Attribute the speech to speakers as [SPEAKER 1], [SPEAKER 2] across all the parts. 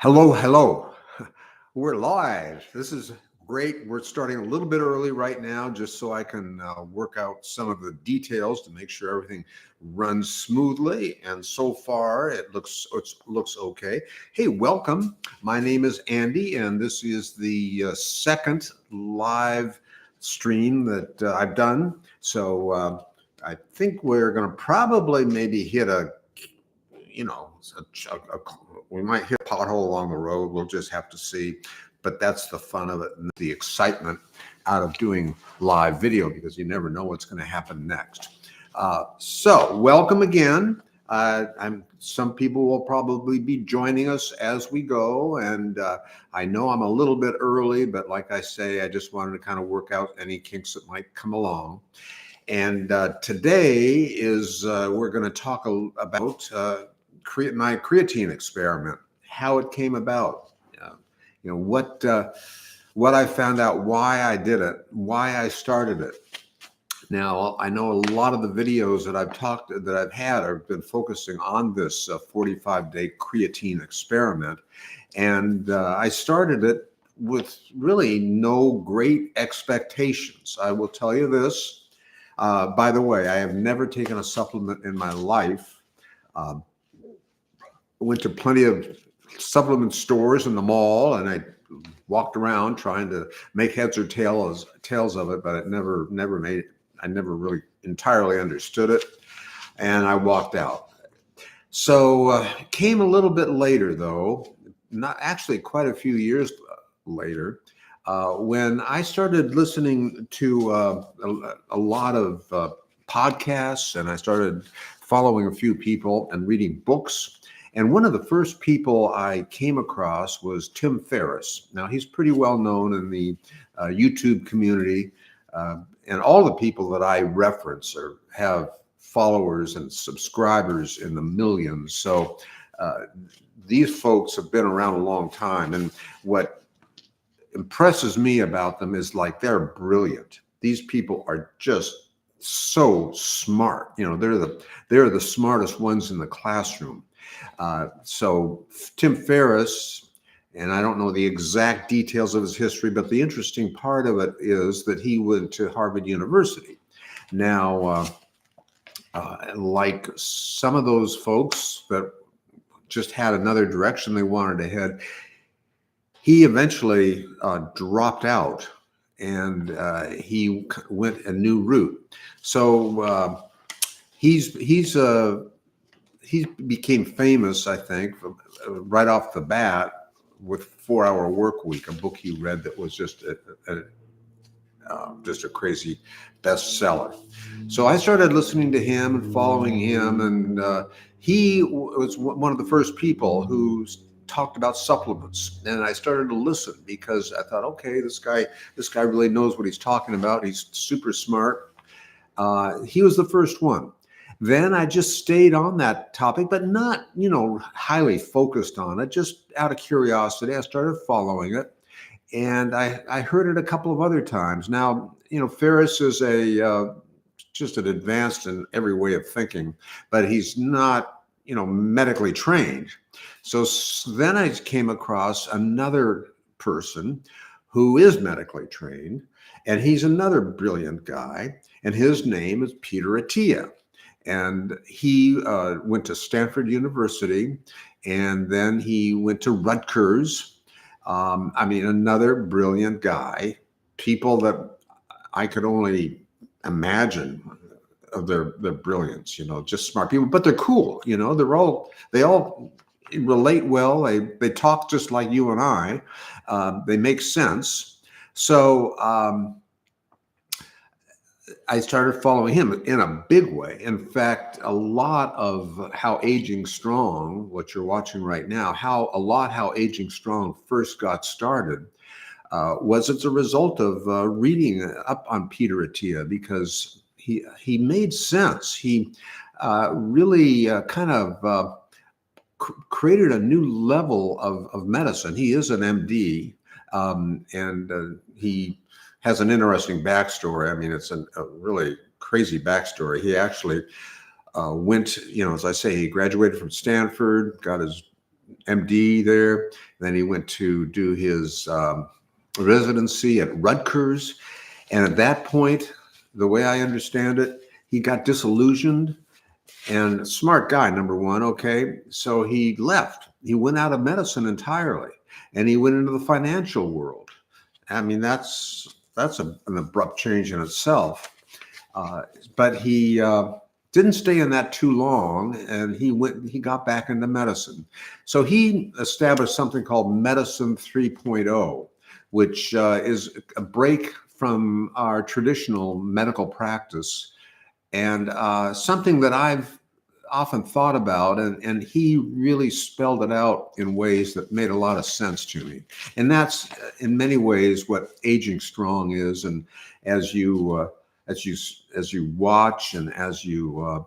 [SPEAKER 1] Hello, hello. We're live. This is great. We're starting a little bit early right now just so I can work out some of the details to make sure everything runs smoothly. And so far, it looks okay. Hey, welcome. My name is Andy, and this is the second live stream that I've done. So I think we're going to probably maybe hit you know, we might hit a pothole along the road. We'll just have to see. But that's the fun of it and the excitement out of doing live video because you never know what's going to happen next. So welcome again. Some people will probably be joining us as we go. And I know I'm a little bit early, but like I say, I just wanted to kind of work out any kinks that might come along. And today is we're going to talk about my creatine experiment, how it came about, what I found out, why I did it, why I started it. Now, I know a lot of the videos that I've had have been focusing on this 45-day creatine experiment, and I started it with really no great expectations. I will tell you this. By the way, I have never taken a supplement in my life. Went to plenty of supplement stores in the mall, and I walked around trying to make heads or tails of it, but it never made it. I never really entirely understood it, and I walked out. So came a little bit later, though, not actually quite a few years later, when I started listening to a lot of podcasts, and I started following a few people and reading books. And one of the first people I came across was Tim Ferriss. Now, he's pretty well known in the YouTube community, and all the people that I reference have followers and subscribers in the millions. So these folks have been around a long time. And what impresses me about them is like they're brilliant. These people are just so smart. You know, they're the smartest ones in the classroom. So Tim Ferriss, and I don't know the exact details of his history, but the interesting part of it is that he went to Harvard University. Now, like some of those folks that just had another direction they wanted to head, he eventually dropped out, and he went a new route. So he became famous, I think, right off the bat with 4 Hour Work Week, a book he read that was just a crazy bestseller. So I started listening to him and following him, and he was one of the first people who talked about supplements, and I started to listen because I thought, okay, this guy really knows what he's talking about. He's super smart. He was the first one. Then I just stayed on that topic, but not, highly focused on it. Just out of curiosity, I started following it, and I heard it a couple of other times. Now, Ferriss is just an advanced in every way of thinking, but he's not, medically trained. So then I came across another person who is medically trained, and he's another brilliant guy, and his name is Peter Attia. And he went to Stanford University, and then he went to Rutgers. Another brilliant guy, people that I could only imagine of their brilliance, just smart people, but they're cool, they all relate well. They talk just like you and I. They make sense. So I started following him in a big way. In fact, a lot of How Aging Strong, what you're watching right now, how Aging Strong first got started was as a result of reading up on Peter Attia, because he made sense. He really created a new level of medicine. He is an MD, and he has an interesting backstory. I mean, it's a really crazy backstory. He actually went, as I say, he graduated from Stanford, got his MD there. Then he went to do his residency at Rutgers. And at that point, the way I understand it, he got disillusioned. And smart guy, number one. Okay. So he left. He went out of medicine entirely, and he went into the financial world. I mean, that's an abrupt change in itself. But he didn't stay in that too long, and he got back into medicine. So he established something called Medicine 3.0, which is a break from our traditional medical practice, and something that I've often thought about, and he really spelled it out in ways that made a lot of sense to me. And that's in many ways what Aging Strong is. And as you watch and as you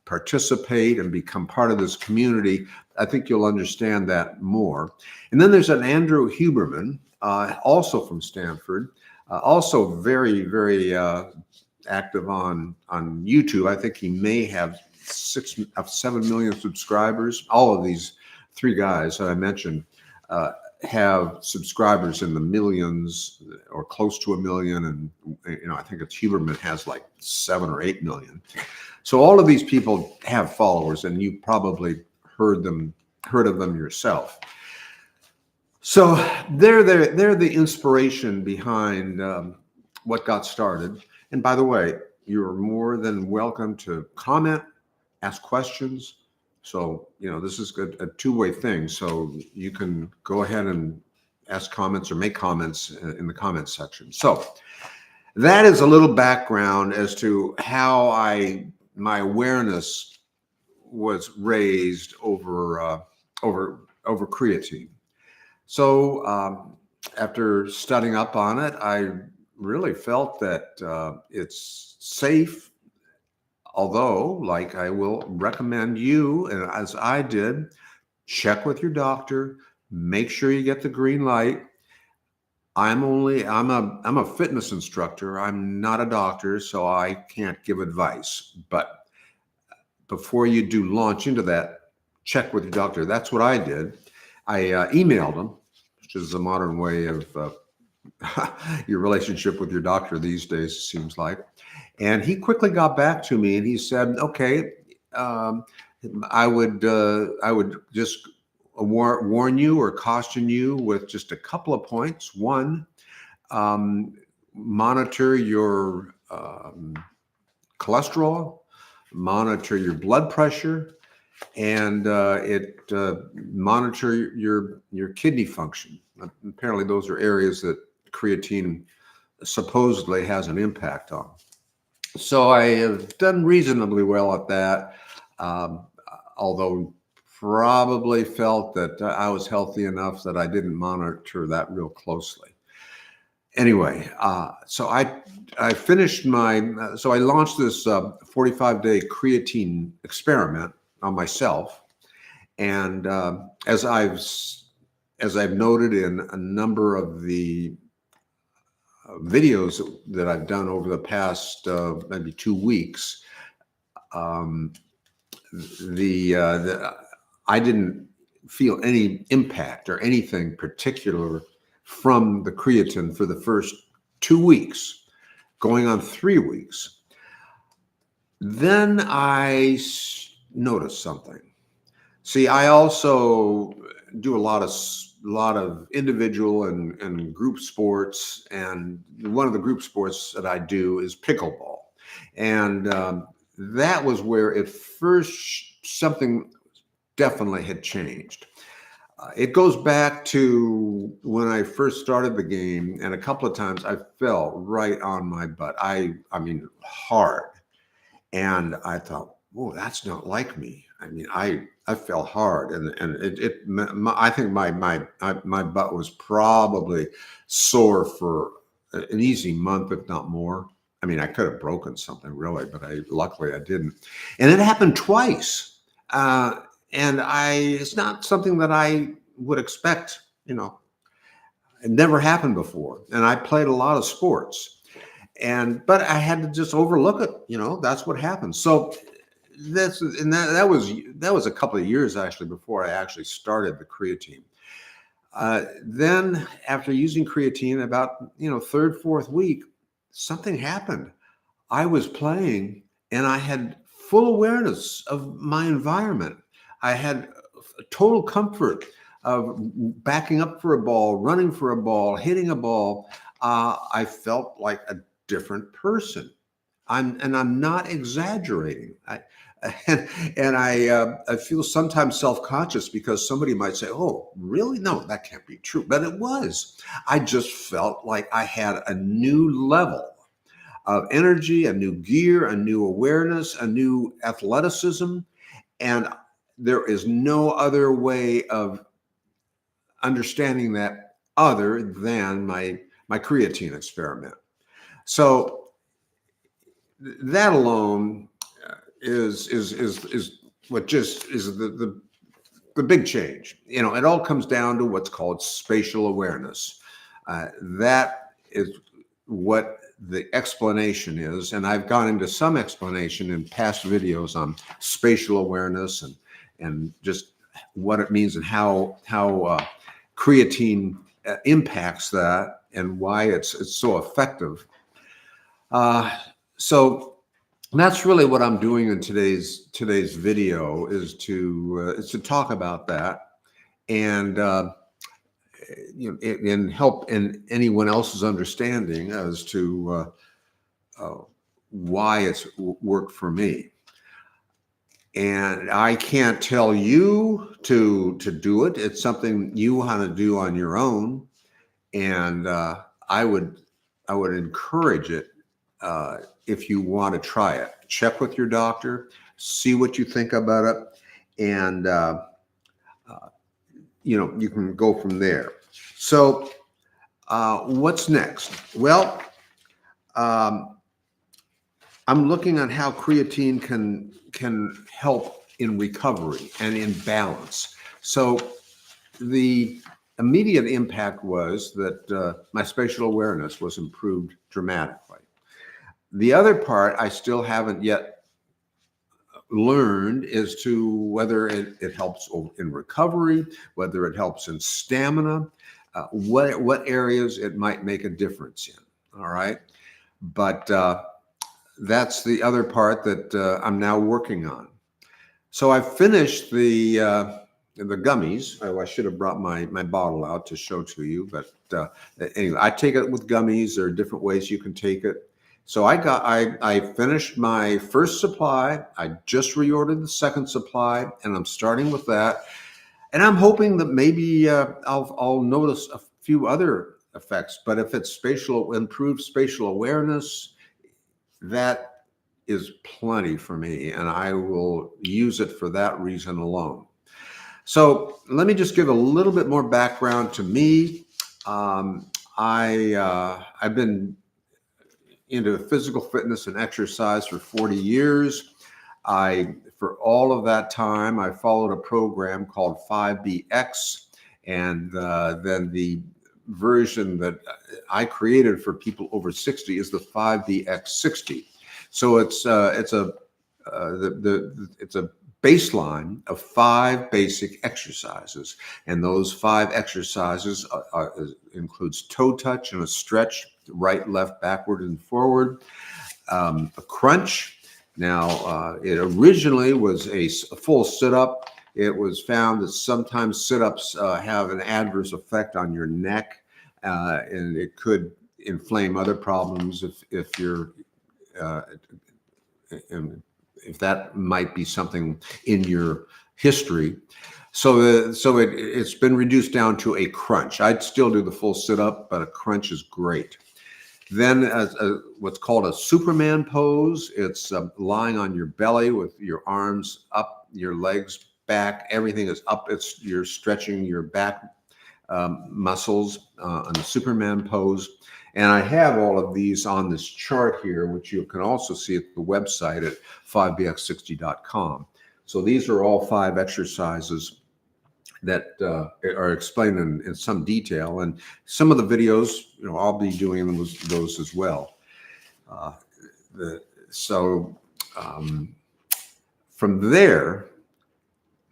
[SPEAKER 1] participate and become part of this community, I think you'll understand that more. And then there's an Andrew Huberman, also from Stanford, also very, very active on YouTube. I think he may have 7 million subscribers. All of these three guys that I mentioned have subscribers in the millions or close to 1 million. And, I think it's Huberman has like 7 or 8 million. So all of these people have followers, and you probably heard of them yourself. So they're the inspiration behind what got started. And by the way, you're more than welcome to comment, ask questions. So, this is a two-way thing. So you can go ahead and ask comments or make comments in the comments section. So that is a little background as to how my awareness was raised over creatine. So after studying up on it, I really felt that it's safe. Although, like I will recommend you, and as I did, check with your doctor, make sure you get the green light. I'm a fitness instructor. I'm not a doctor, so I can't give advice. But before you do launch into that, check with your doctor. That's what I did. I emailed him, which is a modern way of your relationship with your doctor these days, it seems like. And he quickly got back to me, and he said, "Okay, I would just warn you or caution you with just a couple of points. One, monitor your cholesterol, monitor your blood pressure, and monitor your kidney function. Apparently, those are areas that creatine supposedly has an impact on." So I have done reasonably well at that, although probably felt that I was healthy enough that I didn't monitor that real closely. Anyway, so I finished so I launched this 45-day creatine experiment on myself, and as I've noted in a number of the videos that I've done over the past maybe 2 weeks, I didn't feel any impact or anything particular from the creatine for the first 2 weeks, going on 3 weeks. Then I noticed something. See, I also do a lot of individual and group sports, and one of the group sports that I do is pickleball, and that was where at first something definitely had changed. It goes back to when I first started the game, and a couple of times I fell right on my butt. I mean hard, and I thought, "Whoa, that's not like me." I mean, I fell hard, and I think my butt was probably sore for an easy month, if not more. I mean, I could have broken something really, but luckily I didn't. And it happened twice, and it's not something that I would expect. It never happened before, and I played a lot of sports, but I had to just overlook it. That's what happened. So that was a couple of years actually before I actually started the creatine. Then after using creatine, about third, fourth week, something happened. I was playing and I had full awareness of my environment. I had total comfort of backing up for a ball, running for a ball, hitting a ball. I felt like a different person. I'm not exaggerating. I feel sometimes self-conscious because somebody might say, "Oh, really? No, that can't be true." But it was. I just felt like I had a new level of energy, a new gear, a new awareness, a new athleticism, and there is no other way of understanding that other than my creatine experiment. So that alone is what just is the big change. It all comes down to what's called spatial awareness. That is what the explanation is, and I've gone into some explanation in past videos on spatial awareness and just what it means and how creatine impacts that and why it's so effective. So that's really what I'm doing in today's video is to talk about that and and help in anyone else's understanding as to why it's worked for me. And I can't tell you to do it. It's something you want to do on your own. And I would encourage it if you want to try it. Check with your doctor, see what you think about it, and you can go from there. So what's next? Well, I'm looking at how creatine can help in recovery and in balance. So the immediate impact was that my spatial awareness was improved dramatically. The other part I still haven't yet learned is to whether it helps in recovery, whether it helps in stamina, what areas it might make a difference in. All right, but that's the other part that I'm now working on. So I finished the gummies. Oh, I should have brought my bottle out to show to you, but anyway, I take it with gummies. There are different ways you can take it. So I finished my first supply. I just reordered the second supply, and I'm starting with that. And I'm hoping that maybe I'll notice a few other effects. But if it's improved spatial awareness, that is plenty for me, and I will use it for that reason alone. So let me just give a little bit more background to me. I've been into physical fitness and exercise for 40 years. For all of that time, I followed a program called 5BX, and then the version that I created for people over 60 is the 5BX60. So it's a baseline of 5 basic exercises, and those 5 exercises includes toe touch and a stretch, right, left, backward, and forward. A crunch. Now, it originally was a full sit-up. It was found that sometimes sit-ups have an adverse effect on your neck, and it could inflame other problems if you're if that might be something in your history. So it's been reduced down to a crunch. I'd still do the full sit-up, but a crunch is great. Then what's called a Superman pose. It's lying on your belly with your arms up, your legs back, everything is up. You're stretching your back muscles on the Superman pose. And I have all of these on this chart here, which you can also see at the website at 5bx60.com. So these are all 5 exercises that are explained in some detail. And some of the videos, I'll be doing those as well. From there,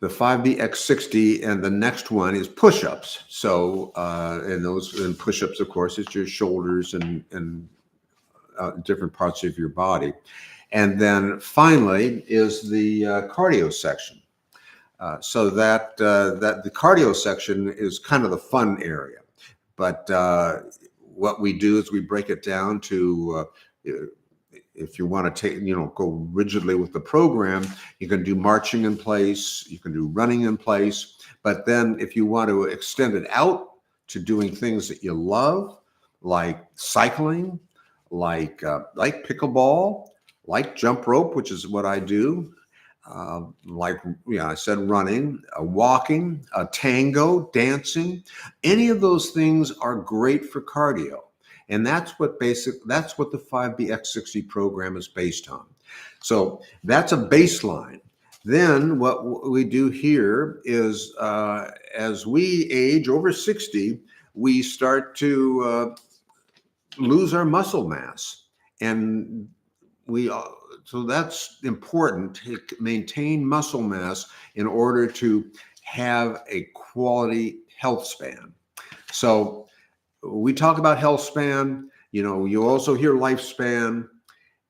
[SPEAKER 1] the 5BX60 and the next one is push-ups. So, and push-ups, of course, it's your shoulders and different parts of your body. And then finally is the cardio section. So that the cardio section is kind of the fun area. But what we do is we break it down to if you want to go rigidly with the program, you can do marching in place, you can do running in place. But then if you want to extend it out to doing things that you love, like cycling, like pickleball, like jump rope, which is what I do, I said running, walking, tango, dancing, any of those things are great for cardio. And that's what the 5BX60 program is based on. So that's a baseline. Then what we do here is as we age over 60, we start to lose our muscle mass. And so that's important to maintain muscle mass in order to have a quality health span. So we talk about health span, you also hear lifespan,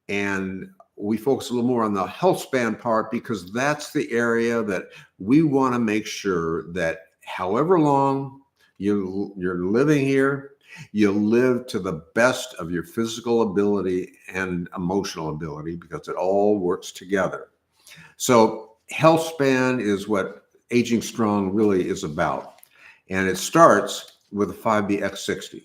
[SPEAKER 1] and we focus a little more on the health span part because that's the area that we want to make sure that however long you're living here, you live to the best of your physical ability and emotional ability because it all works together. So health span is what Aging Strong really is about. And it starts with a 5BX60.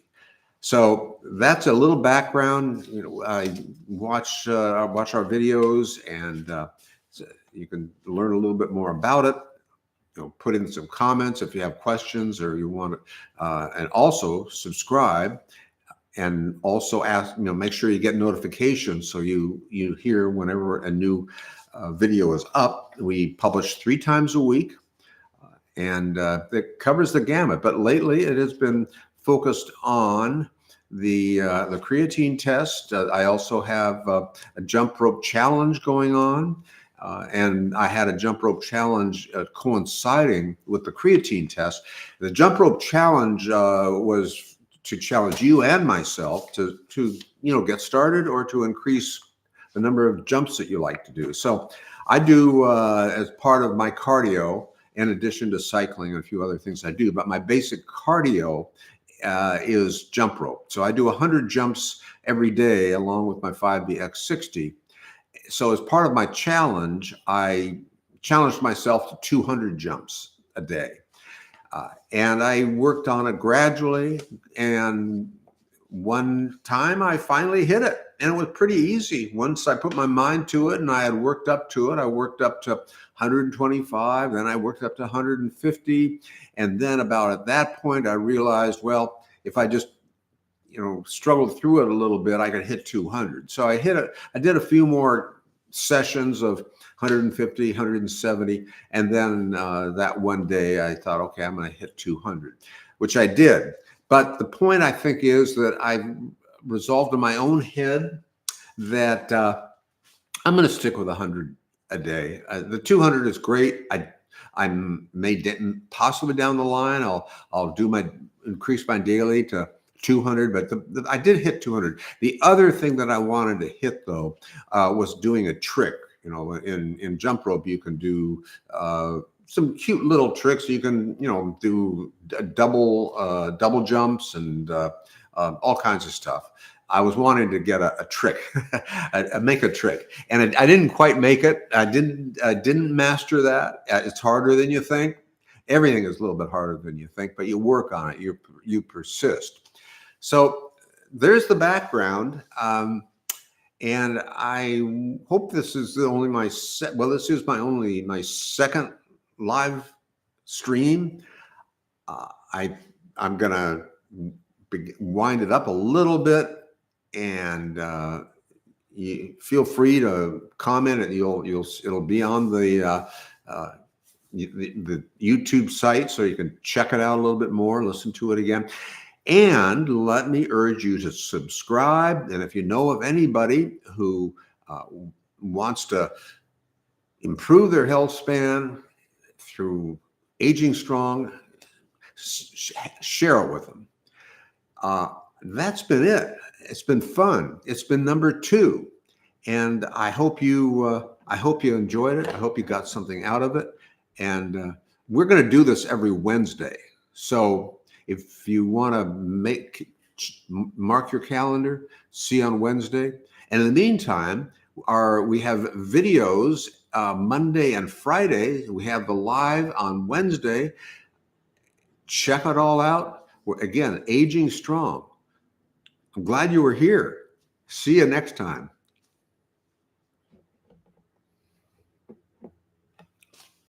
[SPEAKER 1] So that's a little background. I watch our videos, and so you can learn a little bit more about it. Put in some comments if you have questions or you want to, and also subscribe, and also ask. Make sure you get notifications so you hear whenever a new video is up. We publish 3 times a week. And it covers the gamut. But lately, it has been focused on the creatine test. I also have a jump rope challenge going on. And I had a jump rope challenge coinciding with the creatine test. The jump rope challenge was to challenge you and myself to get started or to increase the number of jumps that you like to do. So I do as part of my cardio, in addition to cycling and a few other things I do. But my basic cardio is jump rope. So I do 100 jumps every day along with my 5BX60. So as part of my challenge, I challenged myself to 200 jumps a day. And I worked on it gradually. And one time I finally hit it. And it was pretty easy. Once I put my mind to it and I had worked up to it, I worked up to 125, then I worked up to 150. And then about at that point, I realized, well, if I just, struggled through it a little bit, I could hit 200. So I did a few more sessions of 150, 170. And then that one day I thought, okay, I'm going to hit 200, which I did. But the point I think is that I've resolved in my own head that I'm going to stick with 100 a day. The 200 is great. I may possibly down the line I'll increase my daily to 200, but I did hit 200. The other thing that I wanted to hit though was doing a trick. In jump rope you can do some cute little tricks. You can do double jumps and all kinds of stuff. I was wanting to get a trick, make a trick, and I didn't quite make it. I didn't master that. It's harder than you think. Everything is a little bit harder than you think, but you work on it. You persist. So there's the background, and I hope this is only this is my second live stream. I'm gonna wind it up a little bit. And you feel free to comment, and it'll be on the YouTube site, so you can check it out a little bit more, listen to it again. And let me urge you to subscribe. And if you know of anybody who wants to improve their health span through aging strong, share it with them. That's been it. It's been fun. It's been number 2. And I hope you enjoyed it. I hope you got something out of it. And we're going to do this every Wednesday. So if you want to mark your calendar, see you on Wednesday. And in the meantime, we have videos Monday and Friday. We have the live on Wednesday. Check it all out. Again, Aging Strong. I'm glad you were here. See you next time.